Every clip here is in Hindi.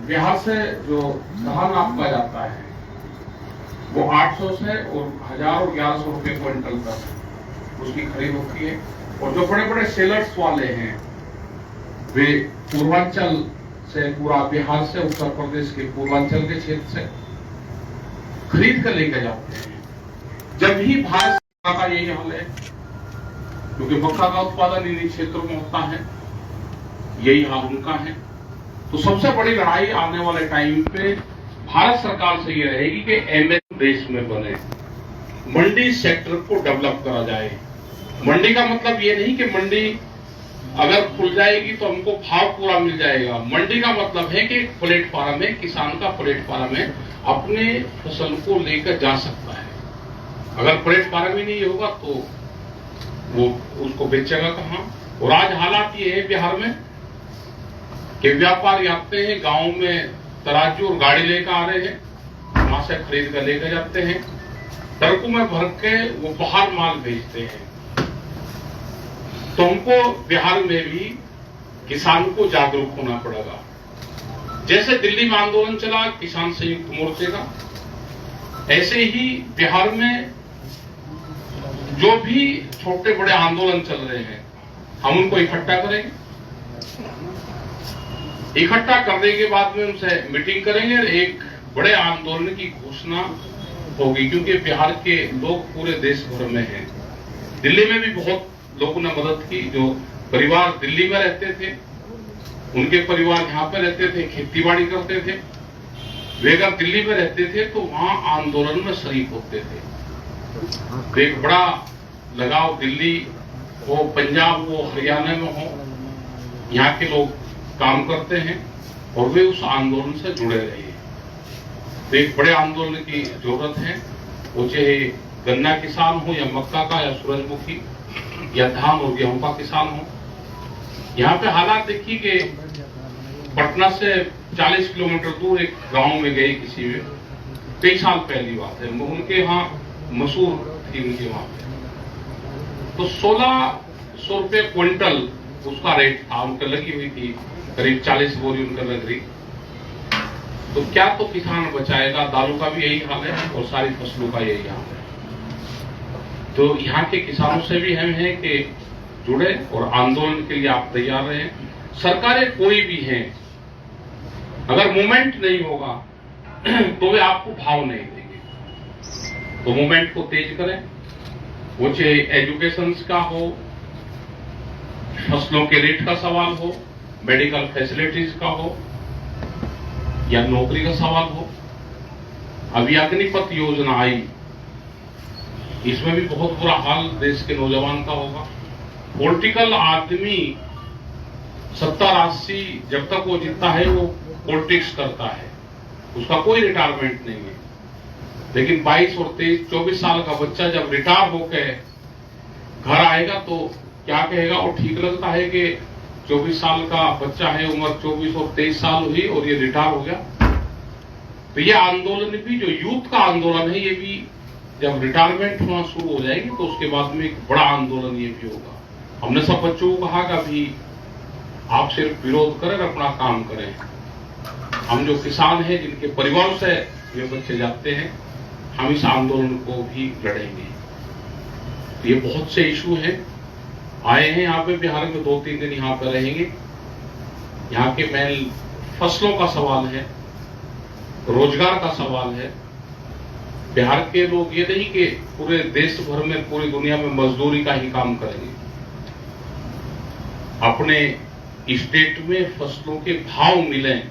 बिहार से जो धान आपका जाता है वो 800 से और 1000 और 1100 रुपए क्विंटल तक उसकी खरीद होती है। और जो बड़े बड़े सेलर्स वाले हैं वे पूर्वांचल से, पूरा बिहार से, उत्तर प्रदेश के पूर्वांचल के क्षेत्र से खरीद कर लेकर जाते हैं। जब ही भारत का यही हाल है, क्योंकि मक्का का उत्पादन इन्हीं क्षेत्रों में होता है, यही हाल उनका है। तो सबसे बड़ी लड़ाई आने वाले टाइम पे भारत सरकार से ये रहेगी कि एमएसपी देश में बने, मंडी सेक्टर को डेवलप करा जाए। मंडी का मतलब ये नहीं कि मंडी अगर खुल जाएगी तो हमको भाव पूरा मिल जाएगा। मंडी का मतलब है कि एक प्लेटफॉर्म है, किसान का प्लेटफॉर्म है, अपने फसल को लेकर जा सकता है। अगर प्लेटफॉर्म ही नहीं होगा तो वो उसको बेचेगा कहां। और आज हालात ये है बिहार में कि व्यापारी आते हैं, गांव में तराजू और गाड़ी लेकर आ रहे हैं, वहां से खरीद कर लेकर जाते हैं, ट्रकों में भर के वो बाहर माल भेजते हैं। तो हमको बिहार में भी किसान को जागरूक होना पड़ेगा। जैसे दिल्ली में आंदोलन चला किसान संयुक्त मोर्चे का, ऐसे ही बिहार में जो भी छोटे बड़े आंदोलन चल रहे हैं हम उनको इकट्ठा करेंगे। इकट्ठा करने के बाद में उनसे मीटिंग करेंगे और एक बड़े आंदोलन की घोषणा होगी, क्योंकि बिहार के लोग पूरे देश भर में हैं। दिल्ली में भी बहुत लोगों ने मदद की। जो परिवार दिल्ली में रहते थे, उनके परिवार यहाँ पे रहते थे, खेती बाड़ी करते थे, वे अगर दिल्ली में रहते थे तो वहां आंदोलन में शरीक होते थे। तो एक बड़ा लगाव दिल्ली हो, पंजाब हो, हरियाणा में हो, यहाँ के लोग काम करते हैं और वे उस आंदोलन से जुड़े रहे। तो एक बड़े आंदोलन की जरूरत है, वो चाहे गन्ना किसान हो या मक्का का या सूरजमुखी या धान और गेहूं का किसान हो। यहाँ पे हालात देखिए कि पटना से 40 किलोमीटर दूर एक गांव में गए किसी में, कई साल पहली बात है, उनके यहाँ मसूर थी उनके वहां पे, तो 1600 रुपये क्विंटल उसका रेट था, उनका लगी हुई थी करीब 40 बोरी उनका लग रही। तो क्या तो किसान बचाएगा, दालों का भी यही हाल है और सारी फसलों का यही हाल है। तो यहाँ के किसानों से भी हम हैं कि जुड़े और आंदोलन के लिए आप तैयार रहें। सरकारें कोई भी हैं, अगर मूवमेंट नहीं होगा तो वे आपको भाव नहीं देंगे। तो मूवमेंट को तेज करें, वो चाहे एजुकेशन का हो, फसलों के रेट का सवाल हो, मेडिकल फैसिलिटीज का हो या नौकरी का सवाल हो। अभी अग्निपथ योजना आई, इसमें भी बहुत बुरा हाल देश के नौजवान का होगा। पॉलिटिकल आदमी सत्ता राशि जब तक वो जीतता है वो पॉलिटिक्स करता है, उसका कोई रिटायरमेंट नहीं है। लेकिन 22 और 23, 24 साल का बच्चा जब रिटायर होकर घर आएगा तो क्या कहेगा? और ठीक लगता है कि 24 साल का बच्चा है, उम्र 24 और 23 साल हुई और ये रिटायर हो गया। तो ये आंदोलन भी जो यूथ का आंदोलन है, ये भी जब रिटायरमेंट होना शुरू हो जाएगी तो उसके बाद में एक बड़ा आंदोलन ये भी होगा। हमने सब बच्चों को कहा कि अभी आप सिर्फ विरोध करें, अपना काम करें। हम जो किसान हैं, जिनके परिवार से ये बच्चे जाते हैं, हम इस आंदोलन को भी लड़ेंगे। तो ये बहुत से इशू हैं, आए हैं यहाँ पे बिहार में, 2-3 दिन यहाँ पे रहेंगे। यहाँ के मेन फसलों का सवाल है, रोजगार का सवाल है। बिहार के लोग ये नहीं कि पूरे देश भर में, पूरी दुनिया में मजदूरी का ही काम करेंगे। अपने स्टेट में फसलों के भाव मिलें,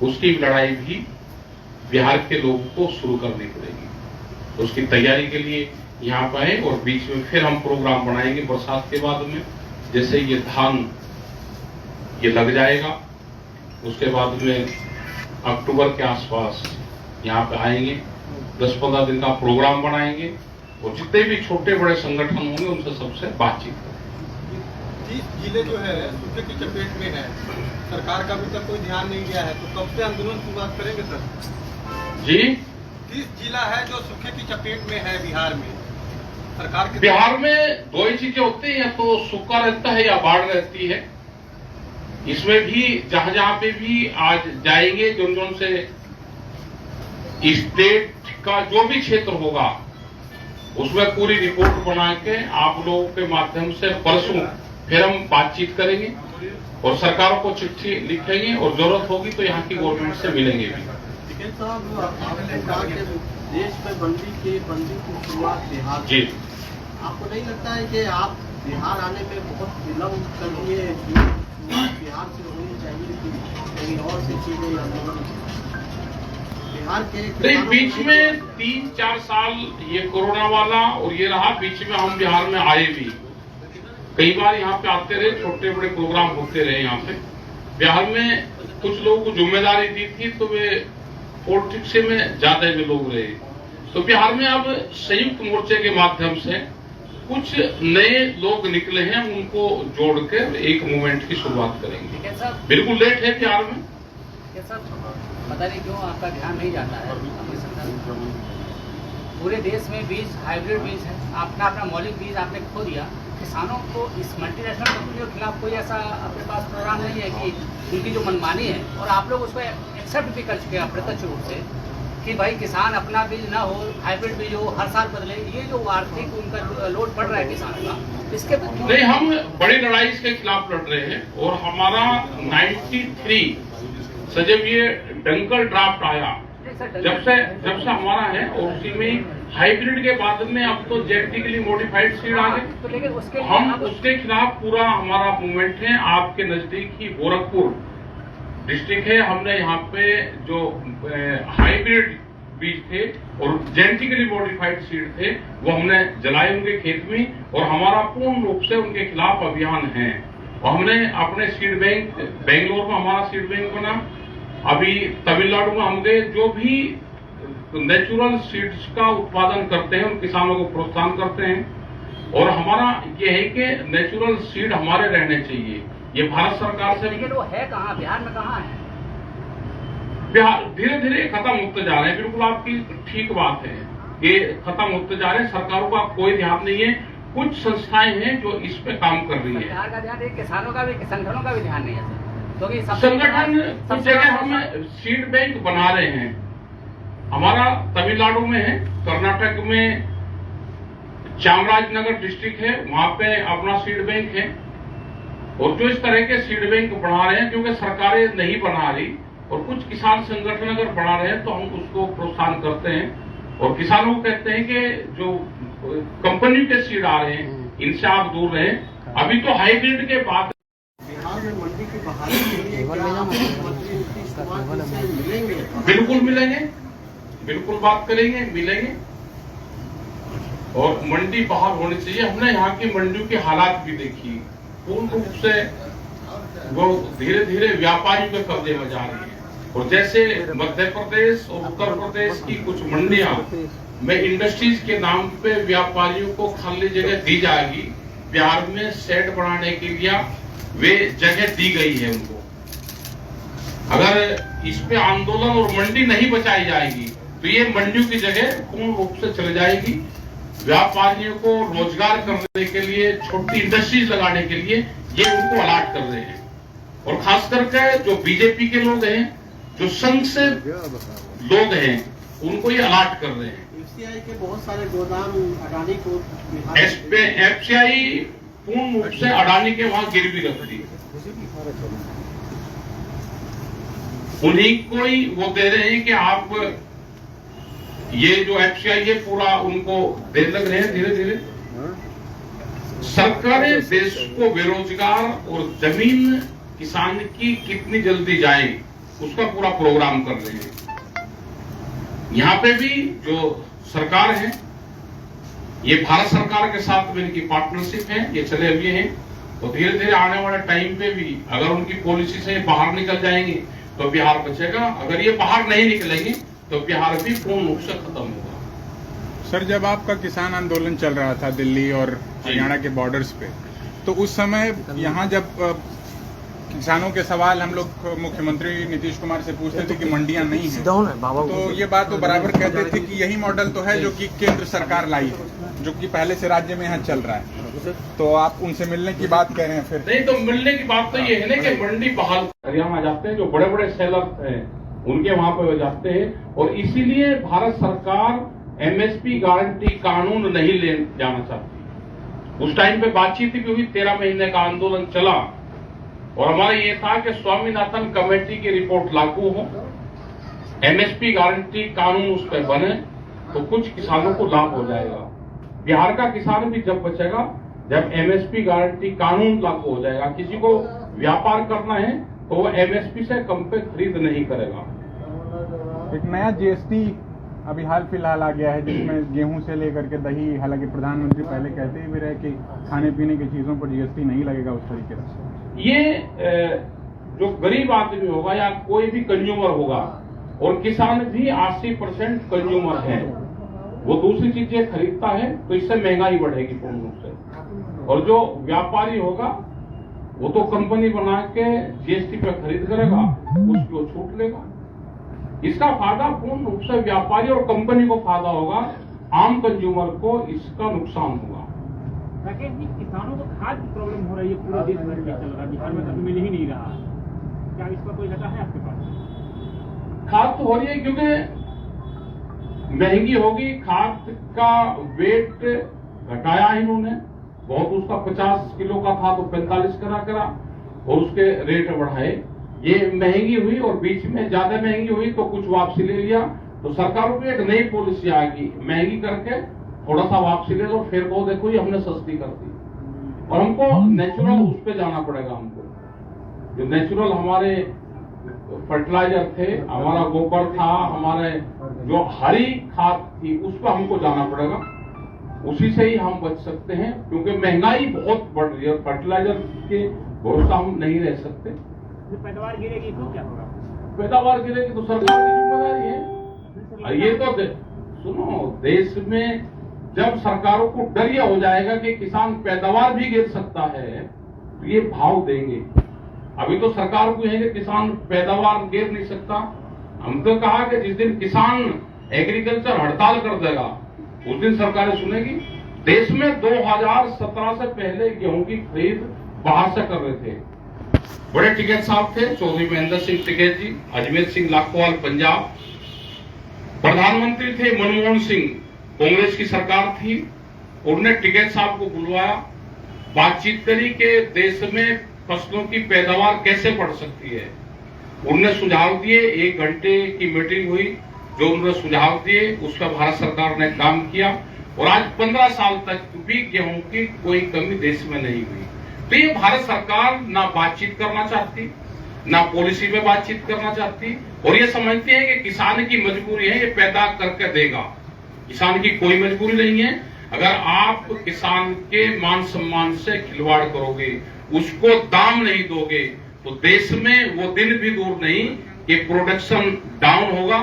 उसकी लड़ाई भी बिहार के लोगों को शुरू करनी पड़ेगी। उसकी तैयारी के लिए यहाँ पे आए और बीच में फिर हम प्रोग्राम बनाएंगे बरसात के बाद में। जैसे ये धान ये लग जाएगा, उसके बाद में अक्टूबर के आसपास यहाँ पे आएंगे, 10-15 दिन का प्रोग्राम बनाएंगे और जितने भी छोटे बड़े संगठन होंगे उनसे सबसे बातचीत करेंगे। 30 जिले जो है सूखे की चपेट में है, सरकार का अभी तक कोई ध्यान नहीं दिया है, तो कब से आंदोलन शुरुआत करेंगे सर? जी, 30 जिला है जो सूखे की चपेट में है बिहार में, सरकार के बिहार में 2 ही चीजें होती है, या तो सूखा रहता है या बाढ़ रहती है। इसमें भी जहां जहां पे भी आज जाएंगे, जोन जोन से स्टेट का जो भी क्षेत्र होगा उसमें पूरी रिपोर्ट बना के आप लोगों के माध्यम से परसों फिर हम बातचीत करेंगे और सरकारों को चिट्ठी लिखेंगे और जरूरत होगी तो यहाँ की गवर्नमेंट से मिलेंगे भी। टिकैत साहब, आपने कहा कि देश में बंदी की शुरुआत बिहार जी, आपको नहीं लगता है कि आप बिहार आने में बहुत विलम्ब कर दिए? शुरुआत बिहार से होनी चाहिए थी, कहीं और से चीजें आंदोलन बिहार के नहीं, बीच में 3-4 साल ये कोरोना वाला और ये रहा, बीच में हम बिहार में आए भी, कई बार यहाँ पे आते रहे, छोटे बड़े प्रोग्राम होते रहे यहाँ पे। बिहार में कुछ लोगों को जिम्मेदारी दी थी तो वे पॉलिटिक्स में ज्यादा में लोग रहे, तो बिहार में अब संयुक्त मोर्चे के माध्यम से कुछ नए लोग निकले हैं, उनको जोड़कर एक मूवमेंट की शुरुआत करेंगे। बिल्कुल लेट है बिहार में। पता नहीं क्यों आपका ध्यान नहीं जाता है अपने संदर्भ में। पूरे देश में बीज हाइब्रिड बीज है, अपना मौलिक बीज आपने खो दिया। किसानों को इस मल्टीनेशनल कंपनियों के खिलाफ कोई ऐसा अपने पास प्रोग्राम नहीं है कि उनकी जो मनमानी है, और आप लोग उसको एक्सेप्ट भी कर चुके हैं अप्रत्यक्ष रूप से कि भाई किसान अपना बीज ना हो, हाइब्रिड बीज हो, हर साल बदले। ये जो आर्थिक उनका लोड बढ़ रहा है किसानों का, इसके नहीं, हम बड़ी लड़ाई इसके खिलाफ लड़ रहे हैं और हमारा 93 से जब ये डंकल ड्राफ्ट आया, जब से हमारा है, और उसी में हाइब्रिड के बाद में अब तो जेनेटिकली मॉडिफाइड सीड आ गए, तो लेकिन उसके हम उसके खिलाफ पूरा हमारा मूवमेंट है। आपके नजदीक ही गोरखपुर डिस्ट्रिक्ट है, हमने यहाँ पे जो हाइब्रिड बीज थे और जेनेटिकली मॉडिफाइड सीड थे वो हमने जलाए उनके खेत में, और हमारा पूर्ण रूप से उनके खिलाफ अभियान है। और हमने अपने सीड बैंक, बेंगलोर में हमारा सीड बैंक बना, अभी तमिलनाडु में हम गए, जो भी नेचुरल सीड्स का उत्पादन करते हैं उन किसानों को प्रोत्साहन करते हैं। और हमारा ये है कि नेचुरल सीड हमारे रहने चाहिए, ये भारत सरकार से। लेकिन वो है कहाँ, बिहार में कहाँ है? बिहार धीरे धीरे खत्म होते जा रहे हैं। बिल्कुल आपकी ठीक बात है, ये खत्म होते जा रहे हैं, सरकारों का कोई ध्यान नहीं है। कुछ संस्थाएं हैं जो इस पे काम कर रही है। बिहार का ध्यान है, किसानों का भी, संगठनों का भी ध्यान नहीं है क्योंकि संगठन कुछ जगह हम सीड बैंक बना रहे हैं। हमारा तमिलनाडु में है, कर्नाटक में चामराजनगर डिस्ट्रिक्ट है, वहां पे अपना सीड बैंक है। और जो इस तरह के सीड बैंक बना रहे हैं, क्योंकि सरकारें नहीं बना रही और कुछ किसान संगठन अगर बना रहे हैं तो हम उसको प्रोत्साहन करते हैं और किसानों को कहते हैं कि जो कंपनी के सीड आ रहे हैं इनसे आप दूर रहें। अभी तो हाइब्रिड के बाद बिहार में मंडी की बहाली के लिए क्या मुख्यमंत्री नीतीश कुमार से मिलेंगे? बिल्कुल मिलेंगे, बिल्कुल बात करेंगे, मिलेंगे। और मंडी बहाल होनी चाहिए। हमने यहाँ की मंडियों की हालात भी देखी, पूर्ण रूप से वो धीरे धीरे व्यापारियों के कब्जे में जा रही है। और जैसे मध्य प्रदेश और उत्तर प्रदेश की कुछ मंडियां में इंडस्ट्रीज के नाम पे व्यापारियों को खाली जगह दी जाएगी, बिहार में शेड बनाने के लिए वे जगह दी गई है उनको। अगर इस पे आंदोलन और मंडी नहीं बचाई जाएगी तो ये मंडियों की जगह पूर्ण रूप से चली जाएगी। व्यापारियों को रोजगार करने के लिए, छोटी इंडस्ट्रीज लगाने के लिए ये उनको अलाट कर रहे हैं। और खास करके जो बीजेपी के लोग हैं, जो संघ से लोग हैं, उनको ये अलाट कर रहे हैं। एफसीआई के बहुत सारे गोदाम अडानी को एफसीआई पूर्ण रूप से अडानी के वहां गिरवी रख दी, उन्हीं को ही वो दे रहे हैं कि आप ये जो एफसीआई है पूरा उनको देने लग रहे हैं धीरे धीरे। सरकारें देश को बेरोजगार और जमीन किसान की कितनी जल्दी जाए उसका पूरा प्रोग्राम कर रहे हैं। यहाँ पे भी जो सरकार है, ये भारत सरकार के साथ में इनकी पार्टनरशिप है, ये चले हुए हैं। तो धीरे धीरे आने वाले टाइम पे भी अगर उनकी पॉलिसी से बाहर निकल जाएंगे तो बिहार बचेगा। अगर ये बाहर नहीं निकलेंगे तो बिहार भी पूर्ण रूप से खत्म होगा। सर, जब आपका किसान आंदोलन चल रहा था दिल्ली और हरियाणा के बॉर्डर्स पे, तो उस समय यहाँ जब किसानों के सवाल हम लोग मुख्यमंत्री नीतीश कुमार से पूछते थे कि मंडियां नहीं है, तो ये बात वो बराबर कहते थे कि यही मॉडल तो है जो कि केंद्र सरकार लाई है, जो कि पहले से राज्य में यहाँ चल रहा है। तो आप उनसे मिलने की बात कह रहे हैं फिर? नहीं, तो मिलने की बात तो ये है ना कि मंडी बहाल हरियाणा जाते हैं, जो बड़े बड़े सेलर हैं उनके वहां पे जाते हैं, और इसीलिए भारत सरकार एमएसपी गारंटी कानून नहीं ले जाना चाहती। उस टाइम पे बातचीत भी हुई, 13 महीने का आंदोलन चला, और हमारा ये था कि स्वामीनाथन कमेटी की रिपोर्ट लागू हो, एमएसपी गारंटी कानून उस पर बने, तो कुछ किसानों को लाभ हो जाएगा। बिहार का किसान भी जब बचेगा जब एमएसपी गारंटी कानून लागू हो जाएगा। किसी को व्यापार करना है तो वो एमएसपी से कम पे खरीद नहीं करेगा। एक नया जीएसटी अभी हाल फिलहाल आ गया है, जिसमें गेहूं से लेकर के दही, हालांकि प्रधानमंत्री पहले कहते भी रहे कि खाने पीने की चीजों पर जीएसटी नहीं लगेगा उस तरीके से। ये जो गरीब आदमी होगा या कोई भी कंज्यूमर होगा, और किसान भी 80% कंज्यूमर है, वो दूसरी चीजें खरीदता है, तो इससे महंगाई बढ़ेगी पूर्ण रूप से। और जो व्यापारी होगा वो तो कंपनी बना के जीएसटी पे खरीद करेगा, उसकी वो छूट लेगा। इसका फायदा पूर्ण रूप से व्यापारी और कंपनी को फायदा होगा, आम कंज्यूमर को इसका नुकसान होगा। राकेश जी, किसानों को खाद की प्रॉब्लम हो रही है, पूरे देश भर में चल रहा है, बिहार में कभी मिल ही नहीं रहा, क्या इसका कोई डाटा है आपके पास? खाद तो हो रही है क्योंकि महंगी होगी। खाद का वेट घटाया इन्होंने बहुत, उसका 50 किलो का था तो 45 करा और उसके रेट बढ़ाए। ये महंगी हुई और बीच में ज्यादा महंगी हुई तो कुछ वापसी ले लिया, तो सरकारों की एक नई पॉलिसी आएगी, महंगी करके थोड़ा सा वापसी ले लो, फिर वो देखो ये हमने सस्ती कर दी। और हमको नेचुरल उस पर जाना पड़ेगा। हमको जो नेचुरल हमारे फर्टिलाइजर थे, हमारा गोबर था, हमारे जो हरी खाद थी, उस पर हमको जाना पड़ेगा। उसी से ही हम बच सकते हैं, क्योंकि महंगाई बहुत बढ़ रही है। फर्टिलाइजर के भरोसा हम नहीं रह सकते। जब पैदावार गिरेगी तो क्या होगा? पैदावार गिरेगी तो सरकार की जिम्मेदारी है। ये तो सुनो, देश में जब सरकारों को डर यह हो जाएगा कि किसान पैदावार भी गिर सकता है, तो ये भाव देंगे। अभी तो सरकार को है कि किसान पैदावार गिर नहीं सकता। हम तो कहा कि जिस दिन किसान एग्रीकल्चर हड़ताल कर देगा उस दिन सरकारें सुनेगी। देश में 2017 से पहले गेहूं की खरीद बाहर से कर रहे थे। बड़े टिकैत साहब थे, चौधरी महेंद्र सिंह टिकैत जी, अजमेर सिंह लाखोवाल पंजाब। प्रधानमंत्री थे मनमोहन सिंह, कांग्रेस की सरकार थी, उन्होंने टिकैत साहब को बुलवाया, बातचीत करी कि देश में फसलों की पैदावार कैसे बढ़ सकती है। उन्होंने सुझाव दिए, 1 घंटे की मीटिंग हुई, जो उन्होंने सुझाव दिए उस पर भारत सरकार ने काम किया, और आज 15 साल तक भी गेहूं की कोई कमी देश में नहीं हुई। तो ये भारत सरकार ना बातचीत करना चाहती, ना पॉलिसी पे बातचीत करना चाहती, और ये समझती है कि किसान की मजबूरी है, ये पैदा करके देगा। किसान की कोई मजबूरी नहीं है। अगर आप किसान के मान सम्मान से खिलवाड़ करोगे, उसको दाम नहीं दोगे, तो देश में वो दिन भी दूर नहीं कि प्रोडक्शन डाउन होगा।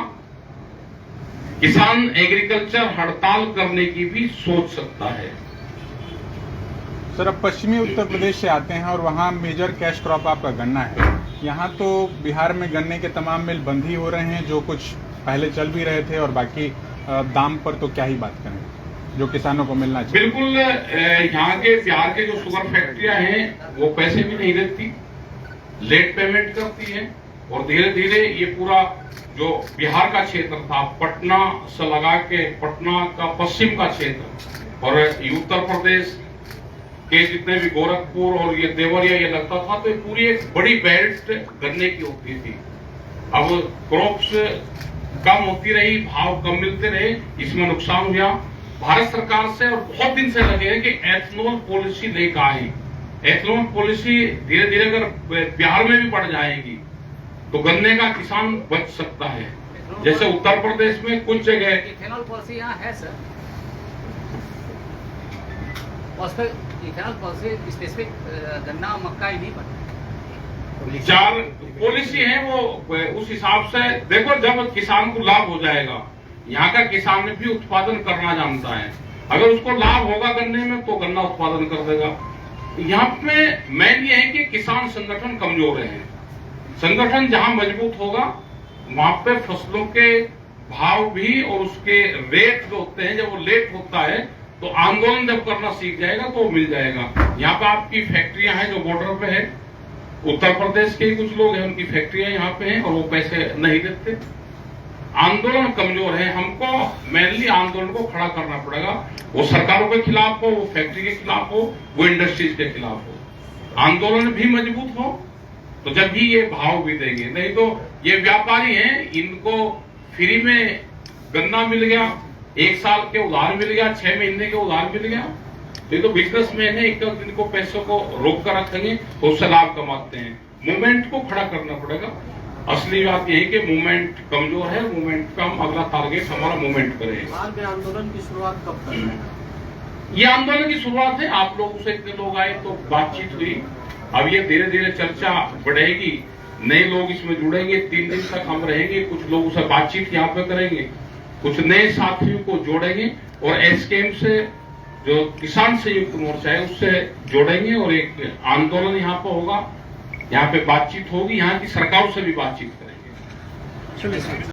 किसान एग्रीकल्चर हड़ताल करने की भी सोच सकता है। सर, अब पश्चिमी उत्तर प्रदेश से आते हैं और वहाँ मेजर कैश क्रॉप आपका गन्ना है। यहाँ तो बिहार में गन्ने के तमाम मिल बंद ही हो रहे हैं, जो कुछ पहले चल भी रहे थे, और बाकी दाम पर तो क्या ही बात करें, जो किसानों को मिलना चाहिए। बिल्कुल, यहाँ के बिहार के जो शुगर फैक्ट्रियां हैं वो पैसे भी नहीं देती, लेट पेमेंट करती है, और धीरे धीरे ये पूरा जो बिहार का क्षेत्र था, पटना से लगा के पटना का पश्चिम का क्षेत्र और उत्तर प्रदेश के जितने भी गोरखपुर और ये देवरिया ये लगता था, तो पूरी एक बड़ी बेल्ट गन्ने की होती थी। अब क्रॉप्स कम होती रही, भाव कम मिलते रहे, इसमें नुकसान हुआ। भारत सरकार से और बहुत दिन से लगे हैं कि एथनॉल पॉलिसी लेकर आए। एथनॉल पॉलिसी धीरे धीरे अगर बिहार में भी बढ़ जाएगी तो गन्ने का किसान बच सकता है। जैसे उत्तर प्रदेश में कुछ जगह इथेनॉल पॉलिसी यहाँ है सर, उस पर इथेनॉल पॉलिसी स्पेसिफिक गन्ना और मक्का ही नहीं बनता। 4 पॉलिसी है वो उस हिसाब से देखो, जब किसान को लाभ हो जाएगा, यहाँ का किसान भी उत्पादन करना जानता है, अगर उसको लाभ होगा गन्ने में तो गन्ना उत्पादन कर देगा। यहाँ पे मेन ये है कि किसान संगठन कमजोर है। संगठन जहां मजबूत होगा वहां पे फसलों के भाव भी और उसके रेट जो होते हैं, जब वो लेट होता है तो आंदोलन जब करना सीख जाएगा तो मिल जाएगा। यहाँ पे आपकी फैक्ट्रियां हैं जो बॉर्डर पे है, उत्तर प्रदेश के ही कुछ लोग हैं, उनकी फैक्ट्रियां यहाँ पे हैं और वो पैसे नहीं देते। आंदोलन कमजोर है, हमको मेनली आंदोलन को खड़ा करना पड़ेगा। वो सरकारों के खिलाफ हो, वो फैक्ट्री के खिलाफ हो, वो इंडस्ट्रीज के खिलाफ हो। आंदोलन भी मजबूत हो तो जब भी ये भाव भी देंगे, नहीं तो ये व्यापारी हैं, इनको फ्री में गन्ना मिल गया, 1 साल के उधार मिल गया, 6 महीने के उधार मिल गया, ये तो बिजनेसमैन है, इनको पैसों को रोक कर रखेंगे तो उससे लाभ कमाते हैं। मूवमेंट को खड़ा करना पड़ेगा। असली बात यही कि मूवमेंट कमजोर है, मूवमेंट का हम अगला टारगेट हमारा मूवमेंट करें। बिहार में आंदोलन की शुरुआत कब कर रहे हैं? ये आंदोलन की शुरुआत है, आप लोगों से इतने लोग आए तो बातचीत हुई, अब ये धीरे धीरे चर्चा बढ़ेगी, नए लोग इसमें जुड़ेंगे, 3 दिन तक हम रहेंगे, कुछ लोगों से बातचीत यहाँ पे करेंगे, कुछ नए साथियों को जोड़ेंगे और एसकेएम से जो किसान संयुक्त मोर्चा है उससे जोड़ेंगे और एक आंदोलन यहाँ पे होगा, यहाँ पे बातचीत होगी, यहाँ की सरकारों से भी बातचीत करेंगे।